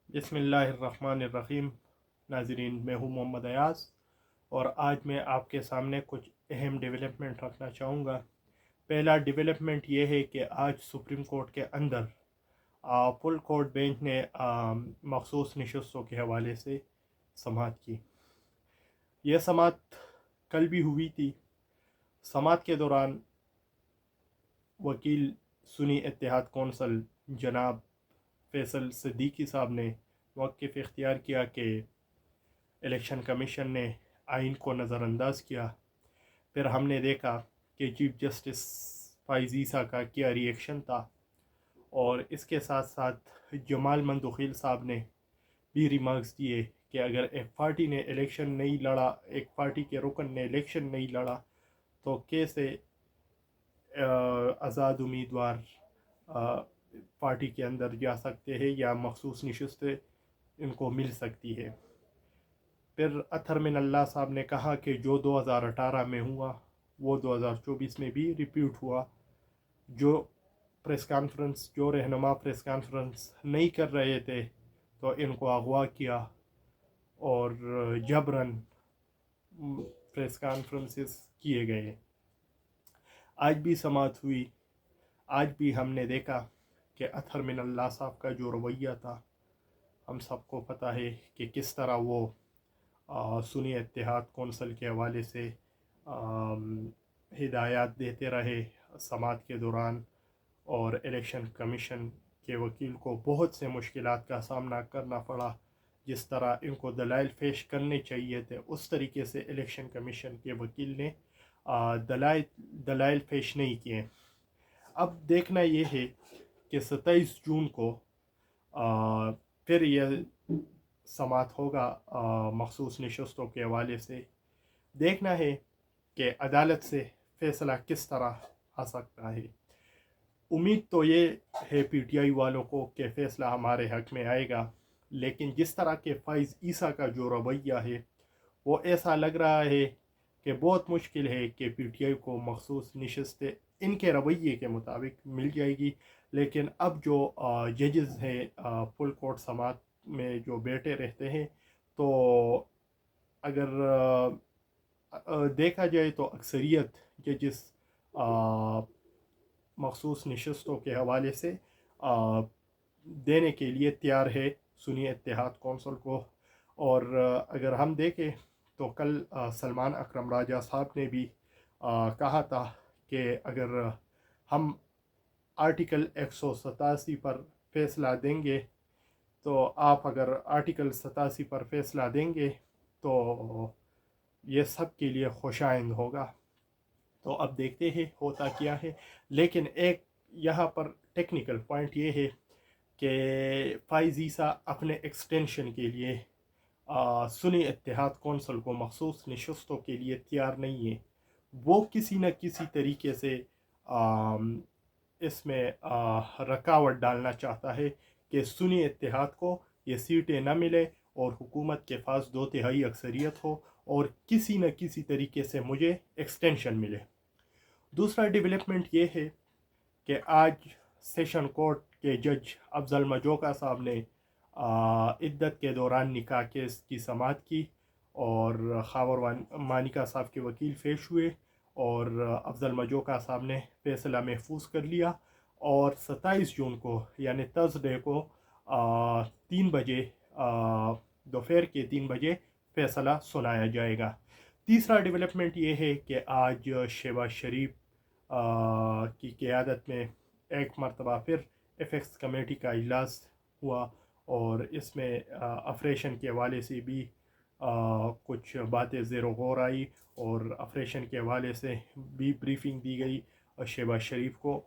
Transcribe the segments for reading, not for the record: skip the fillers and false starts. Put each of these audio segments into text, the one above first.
बिस्मिल्लाहिर्रहमानिर्रहीम। नाज़रीन, मैं हूँ मोहम्मद अयाज़ और आज मैं आपके सामने कुछ अहम डेवलपमेंट रखना चाहूँगा। पहला डेवलपमेंट ये है कि आज सुप्रीम कोर्ट के अंदर फुल कोर्ट बेंच ने मखसूस नशस्तों के हवाले से समाअत की। यह समाअत कल भी हुई थी। समाअत के दौरान वकील सुन्नी इत्तेहाद कौंसल जनाब फैसल सिद्दीकी साहब ने मौक़िफ़ इख्तियार किया कि इलेक्शन कमीशन ने आइन को नज़रअंदाज किया। फिर हमने देखा कि चीफ जस्टिस फ़ाइज़ ईसा का क्या रिएक्शन था, और इसके साथ साथ जमाल मंदुखिल साहब ने भी रिमार्क्स दिए कि अगर एक पार्टी ने इलेक्शन नहीं लड़ा, एक पार्टी के रुकन ने इलेक्शन नहीं लड़ा, तो कैसे आज़ाद उम्मीदवार पार्टी के अंदर जा सकते हैं या मखसूस नशस्तें इनको मिल सकती है। फिर अतहर मिनल्लाह साहब ने कहा कि जो 2018 में हुआ वो 2024 में भी रिपीट हुआ। जो रहनुमा प्रेस कॉन्फ्रेंस नहीं कर रहे थे तो इनको अगवा किया और जबरन प्रेस कॉन्फ्रेंसेस किए गए। आज भी समाअत हुई। आज भी हमने देखा कि अतहर मिनल्लाह साहब का जो रवैया था, हम सबको पता है कि किस तरह वो सुन्नी इत्तेहाद कौंसल के हवाले से हिदायत देते रहे समाअत के दौरान, और इलेक्शन कमीशन के वकील को बहुत से मुश्किलात का सामना करना पड़ा। जिस तरह इनको दलाइल पेश करने चाहिए थे उस तरीके से इलेक्शन कमीशन के वकील ने दलाइल पेश नहीं किए। अब देखना ये है कि 27 जून को फिर यह समाअत होगा मखसूस नशस्तों के हवाले से। देखना है कि अदालत से फ़ैसला किस तरह आ सकता है। उम्मीद तो ये है PTI वालों को कि फ़ैसला हमारे हक़ में आएगा, लेकिन जिस तरह के फ़ाइज़ ईसा का जो रवैया है वो ऐसा लग रहा है कि बहुत मुश्किल है कि PTI को मखसूस नशस्तें इनके रवैये के मुताबिक मिल जाएगी। लेकिन अब जो जजेस हैं फुल कोर्ट समाअत में जो बैठे रहते हैं, तो अगर देखा जाए तो अक्सरियत जजेस मखसूस नशस्तों के हवाले से देने के लिए तैयार है सुन्नी इत्तेहाद कौंसल को। और अगर हम देखें तो कल सलमान अकरम राजा साहब ने भी कहा था कि अगर हम आर्टिकल 187 पर फ़ैसला देंगे, तो आप अगर आर्टिकल 87 पर फ़ैसला देंगे तो ये सब के लिए खुशाइंद होगा। तो अब देखते हैं होता क्या है। लेकिन एक यहाँ पर टेक्निकल पॉइंट ये है कि फ़ाइज़ ईसा अपने एक्सटेंशन के लिए सुन्नी इत्तेहाद कौंसल को मखसूस नशस्तों के लिए तैयार नहीं है। वो किसी न किसी तरीके से इसमें रुकावट डालना चाहता है कि सुन्नी इत्तेहाद को ये सीटें न मिले और हुकूमत के पास 2/3 अक्सरियत हो और किसी न किसी तरीके से मुझे एक्सटेंशन मिले। दूसरा डेवलपमेंट ये है कि आज सेशन कोर्ट के जज अफजल मजोका साहब ने इद्दत के दौरान निकाह केस की समाअत की और खावर मानिका साहब के वकील पेश हुए और अफजल मजोका साहब ने फ़ैसला महफूज कर लिया। और 27 जून को यानी थर्सडे को 3 बजे दोपहर के 3 बजे फ़ैसला सुनाया जाएगा। तीसरा डेवलपमेंट ये है कि आज शहबाज शरीफ की क़यादत में एक मरतबा फिर FX कमेटी का इजलास हुआ और इसमें ऑपरेशन के हवाले से भी कुछ बातें ज़ेरो गौर आई और ऑपरेशन के हवाले से भी ब्रीफिंग दी गई शहबाज शरीफ को।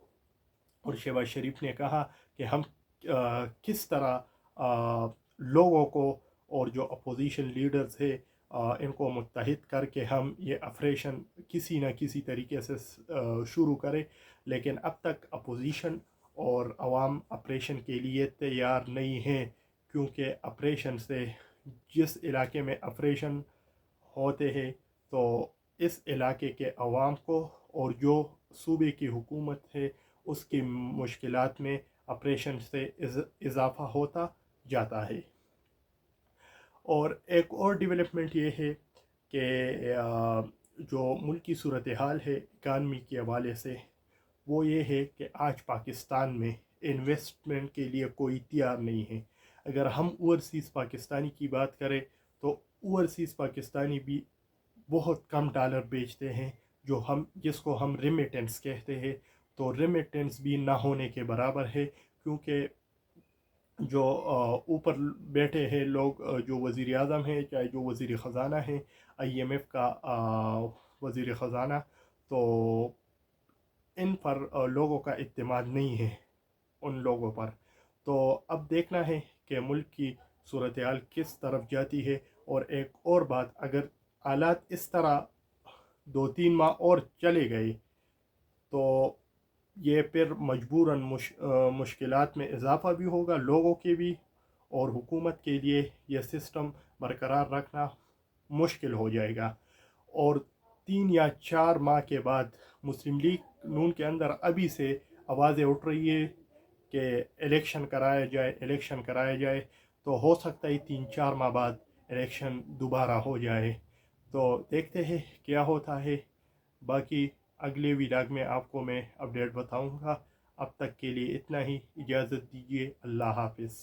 और शहबाज शरीफ ने कहा कि हम किस तरह लोगों को और जो अपोजिशन लीडर्स है इनको मुत्तहिद करके हम ये ऑपरेशन किसी न किसी तरीके से शुरू करें। लेकिन अब तक अपोजिशन और अवाम ऑपरेशन के लिए तैयार नहीं हैं, क्योंकि ऑपरेशन से जिस इलाके में ऑपरेशन होते हैं तो इस इलाके के अवाम को और जो सूबे की हुकूमत है उसकी मुश्किलात में ऑपरेशन से इजाफ़ा होता جاتا ہے۔ اور ایک اور ڈیولپمنٹ یہ ہے کہ جو ملکی صورتحال ہے اکانومی کے حوالے سے، وہ یہ ہے کہ آج پاکستان میں انویسٹمنٹ کے لیے کوئی تیار نہیں ہے۔ اگر ہم اوورسیز پاکستانی کی بات کریں تو اوورسیز پاکستانی بھی بہت کم ڈالر بیچتے ہیں، جس کو ہم ریمیٹنس کہتے ہیں، تو ریمیٹنس بھی نہ ہونے کے برابر ہے، کیونکہ جو اوپر بیٹھے ہیں لوگ، جو وزیر اعظم ہیں، چاہے جو وزیر خزانہ ہیں، IMF کا وزیر خزانہ، تو ان پر لوگوں کا اعتماد نہیں ہے ان لوگوں پر۔ تو اب دیکھنا ہے کہ ملک کی صورتحال کس طرف جاتی ہے۔ اور ایک اور بات، اگر حالات اس طرح 2-3 ماہ اور چلے گئے تو یہ پھر مجبوراً مشکلات میں اضافہ بھی ہوگا لوگوں کے بھی، اور حکومت کے لیے یہ سسٹم برقرار رکھنا مشکل ہو جائے گا۔ اور 3 یا 4 ماہ کے بعد مسلم لیگ نون کے اندر ابھی سے آوازیں اٹھ رہی ہے کہ الیکشن کرایا جائے، تو ہو سکتا ہے 3-4 ماہ بعد الیکشن دوبارہ ہو جائے۔ تو دیکھتے ہیں کیا ہوتا ہے۔ باقی اگلے ولاگ میں آپ کو میں اپڈیٹ بتاؤں گا۔ اب تک کے لیے اتنا ہی، اجازت دیجیے، اللہ حافظ۔